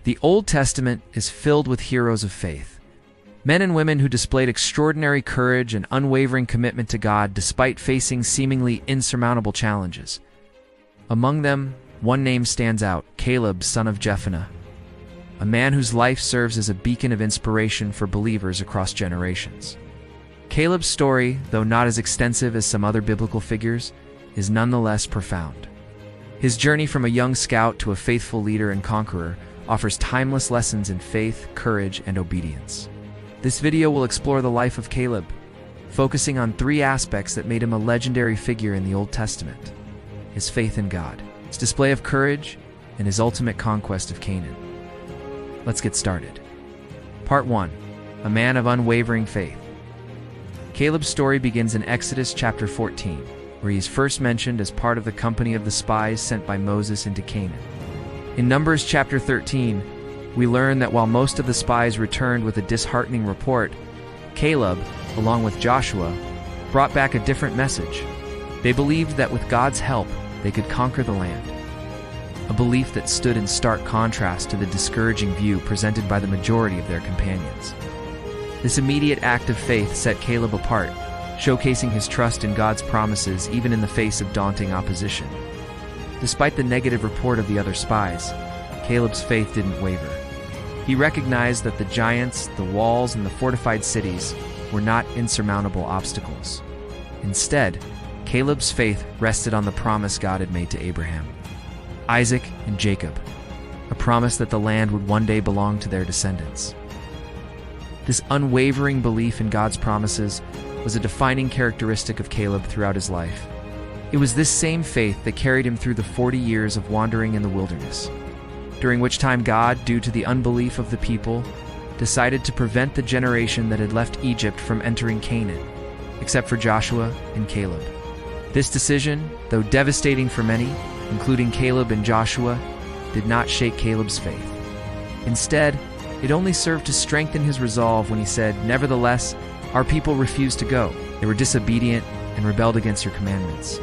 The Old Testament is filled with heroes of faith, men and women who displayed extraordinary courage and unwavering commitment to God despite facing seemingly insurmountable challenges. Among them, one name stands out: Caleb, son of Jephunneh, a man whose life serves as a beacon of inspiration for believers across generations. Caleb's story, though not as extensive as some other biblical figures, is nonetheless profound. His journey from a young scout to a faithful leader and conqueror offers timeless lessons in faith, courage, and obedience. This video will explore the life of Caleb, focusing on three aspects that made him a legendary figure in the Old Testament: his faith in God, his display of courage, and his ultimate conquest of Canaan. Let's get started. Part 1. A man of unwavering faith. Caleb's story begins in Exodus chapter 14, where he is first mentioned as part of the company of the spies sent by Moses into Canaan. In Numbers chapter 13, we learn that while most of the spies returned with a disheartening report, Caleb, along with Joshua, brought back a different message. They believed that with God's help, they could conquer the land. A belief that stood in stark contrast to the discouraging view presented by the majority of their companions. This immediate act of faith set Caleb apart, showcasing his trust in God's promises even in the face of daunting opposition. Despite the negative report of the other spies, Caleb's faith didn't waver. He recognized that the giants, the walls, and the fortified cities were not insurmountable obstacles. Instead, Caleb's faith rested on the promise God had made to Abraham, Isaac, and Jacob, a promise that the land would one day belong to their descendants. This unwavering belief in God's promises was a defining characteristic of Caleb throughout his life. It was this same faith that carried him through the 40 years of wandering in the wilderness, during which time God, due to the unbelief of the people, decided to prevent the generation that had left Egypt from entering Canaan, except for Joshua and Caleb. This decision, though devastating for many, including Caleb and Joshua, did not shake Caleb's faith. Instead, it only served to strengthen his resolve when he said, "Nevertheless, our people refused to go. They were disobedient and rebelled against your commandments.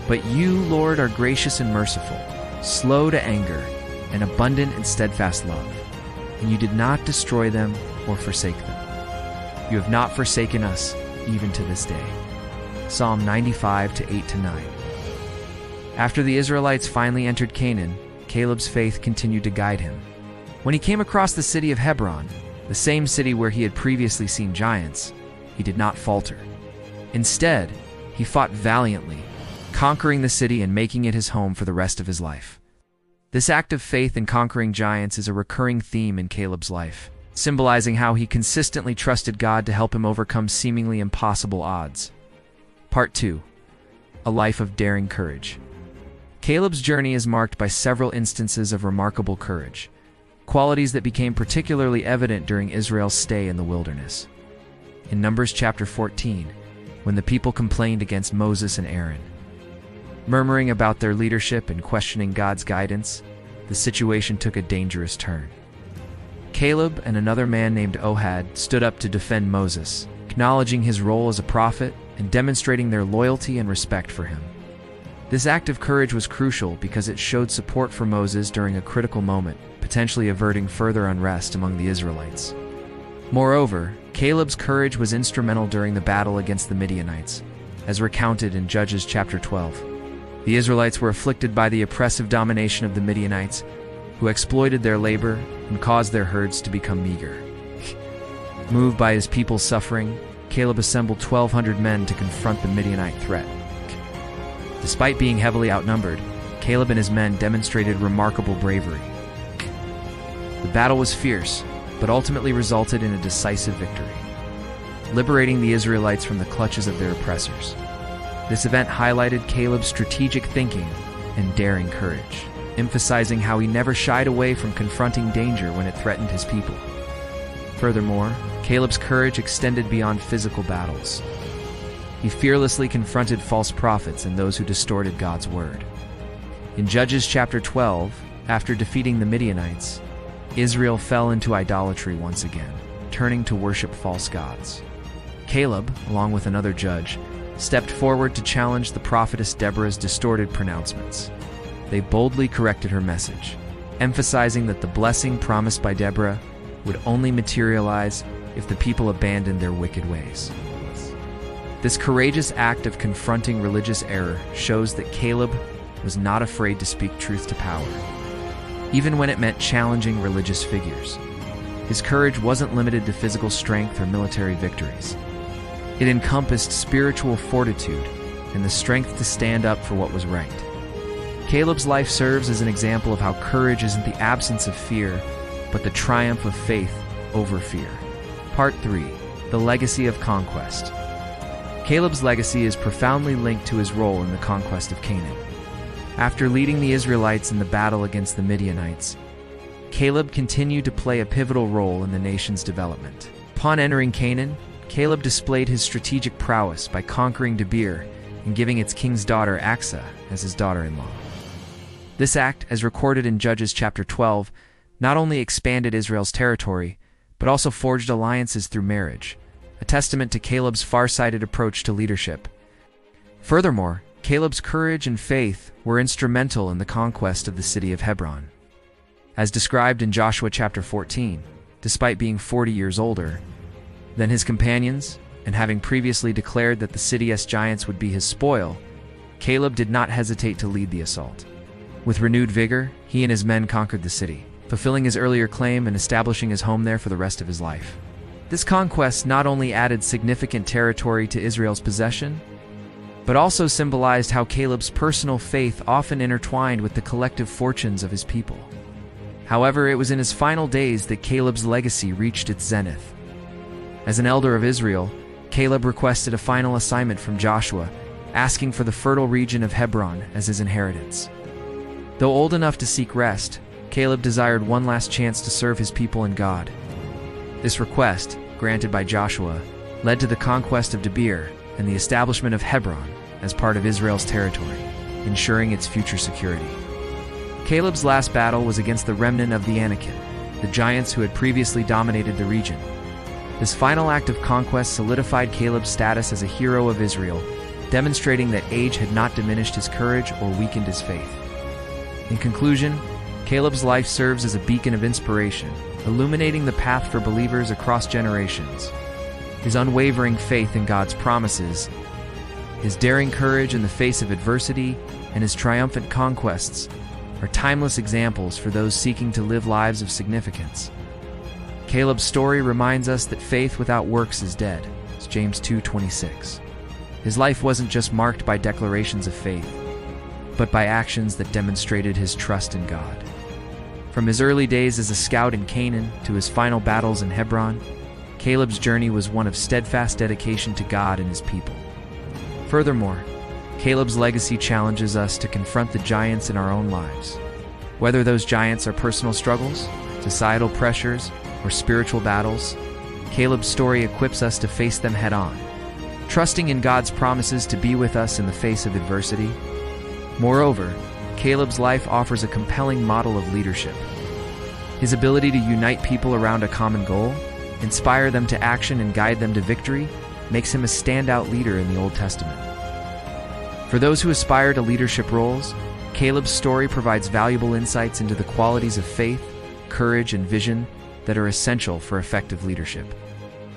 But you, Lord, are gracious and merciful, slow to anger, and abundant in steadfast love. And you did not destroy them or forsake them. You have not forsaken us, even to this day." Psalm 95 8-9. After the Israelites finally entered Canaan, Caleb's faith continued to guide him. When he came across the city of Hebron, the same city where he had previously seen giants, he did not falter. Instead, he fought valiantly, conquering the city and making it his home for the rest of his life. This act of faith in conquering giants is a recurring theme in Caleb's life, symbolizing how he consistently trusted God to help him overcome seemingly impossible odds. Part 2. A life of daring courage. Caleb's journey is marked by several instances of remarkable courage, qualities that became particularly evident during Israel's stay in the wilderness. In Numbers chapter 14, when the people complained against Moses and Aaron, murmuring about their leadership and questioning God's guidance, the situation took a dangerous turn. Caleb and another man named Ohad stood up to defend Moses, acknowledging his role as a prophet and demonstrating their loyalty and respect for him. This act of courage was crucial because it showed support for Moses during a critical moment, potentially averting further unrest among the Israelites. Moreover, Caleb's courage was instrumental during the battle against the Midianites, as recounted in Judges chapter 12. The Israelites were afflicted by the oppressive domination of the Midianites, who exploited their labor and caused their herds to become meager. Moved by his people's suffering, Caleb assembled 1,200 men to confront the Midianite threat. Despite being heavily outnumbered, Caleb and his men demonstrated remarkable bravery. The battle was fierce, but ultimately resulted in a decisive victory, liberating the Israelites from the clutches of their oppressors. This event highlighted Caleb's strategic thinking and daring courage, emphasizing how he never shied away from confronting danger when it threatened his people. Furthermore, Caleb's courage extended beyond physical battles. He fearlessly confronted false prophets and those who distorted God's word. In Judges chapter 12, after defeating the Midianites, Israel fell into idolatry once again, turning to worship false gods. Caleb, along with another judge, stepped forward to challenge the prophetess Deborah's distorted pronouncements. They boldly corrected her message, emphasizing that the blessing promised by Deborah would only materialize if the people abandoned their wicked ways. This courageous act of confronting religious error shows that Caleb was not afraid to speak truth to power, even when it meant challenging religious figures. His courage wasn't limited to physical strength or military victories. It encompassed spiritual fortitude and the strength to stand up for what was right. Caleb's life serves as an example of how courage isn't the absence of fear, but the triumph of faith over fear. Part 3. The Legacy of Conquest. Caleb's legacy is profoundly linked to his role in the conquest of Canaan. After leading the Israelites in the battle against the Midianites, Caleb continued to play a pivotal role in the nation's development. Upon entering Canaan, Caleb displayed his strategic prowess by conquering Debir and giving its king's daughter Aksa as his daughter-in-law. This act, as recorded in Judges chapter 12, not only expanded Israel's territory, but also forged alliances through marriage, a testament to Caleb's far-sighted approach to leadership. Furthermore, Caleb's courage and faith were instrumental in the conquest of the city of Hebron. As described in Joshua chapter 14, despite being 40 years older than his companions, and having previously declared that the city's giants would be his spoil, Caleb did not hesitate to lead the assault. With renewed vigor, he and his men conquered the city, fulfilling his earlier claim and establishing his home there for the rest of his life. This conquest not only added significant territory to Israel's possession, but also symbolized how Caleb's personal faith often intertwined with the collective fortunes of his people. However, it was in his final days that Caleb's legacy reached its zenith. As an elder of Israel, Caleb requested a final assignment from Joshua, asking for the fertile region of Hebron as his inheritance. Though old enough to seek rest, Caleb desired one last chance to serve his people and God. This request, granted by Joshua, led to the conquest of Debir and the establishment of Hebron as part of Israel's territory, ensuring its future security. Caleb's last battle was against the remnant of the Anakim, the giants who had previously dominated the region. This final act of conquest solidified Caleb's status as a hero of Israel, demonstrating that age had not diminished his courage or weakened his faith. In conclusion, Caleb's life serves as a beacon of inspiration, illuminating the path for believers across generations. His unwavering faith in God's promises, his daring courage in the face of adversity, and his triumphant conquests are timeless examples for those seeking to live lives of significance. Caleb's story reminds us that faith without works is dead. It's James 2:26. His life wasn't just marked by declarations of faith, but by actions that demonstrated his trust in God. From his early days as a scout in Canaan to his final battles in Hebron, Caleb's journey was one of steadfast dedication to God and his people. Furthermore, Caleb's legacy challenges us to confront the giants in our own lives. Whether those giants are personal struggles, societal pressures, or spiritual battles, Caleb's story equips us to face them head-on, trusting in God's promises to be with us in the face of adversity. Moreover, Caleb's life offers a compelling model of leadership. His ability to unite people around a common goal, inspire them to action, and guide them to victory makes him a standout leader in the Old Testament. For those who aspire to leadership roles, Caleb's story provides valuable insights into the qualities of faith, courage, and vision that are essential for effective leadership.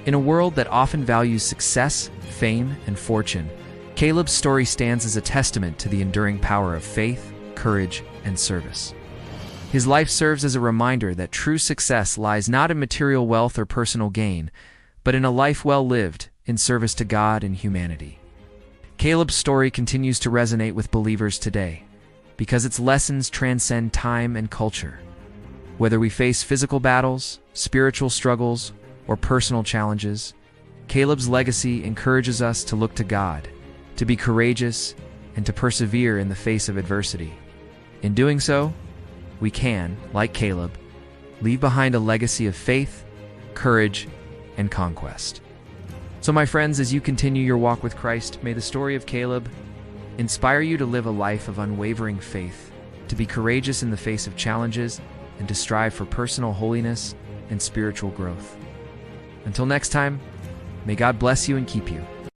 In a world that often values success, fame, and fortune, Caleb's story stands as a testament to the enduring power of faith, courage, and service. His life serves as a reminder that true success lies not in material wealth or personal gain, but in a life well lived in service to God and humanity. Caleb's story continues to resonate with believers today because its lessons transcend time and culture. Whether we face physical battles, spiritual struggles, or personal challenges, Caleb's legacy encourages us to look to God, to be courageous, and to persevere in the face of adversity. In doing so, we can, like Caleb, leave behind a legacy of faith, courage, and conquest. So my friends, as you continue your walk with Christ, may the story of Caleb inspire you to live a life of unwavering faith, to be courageous in the face of challenges, and to strive for personal holiness and spiritual growth. Until next time, may God bless you and keep you.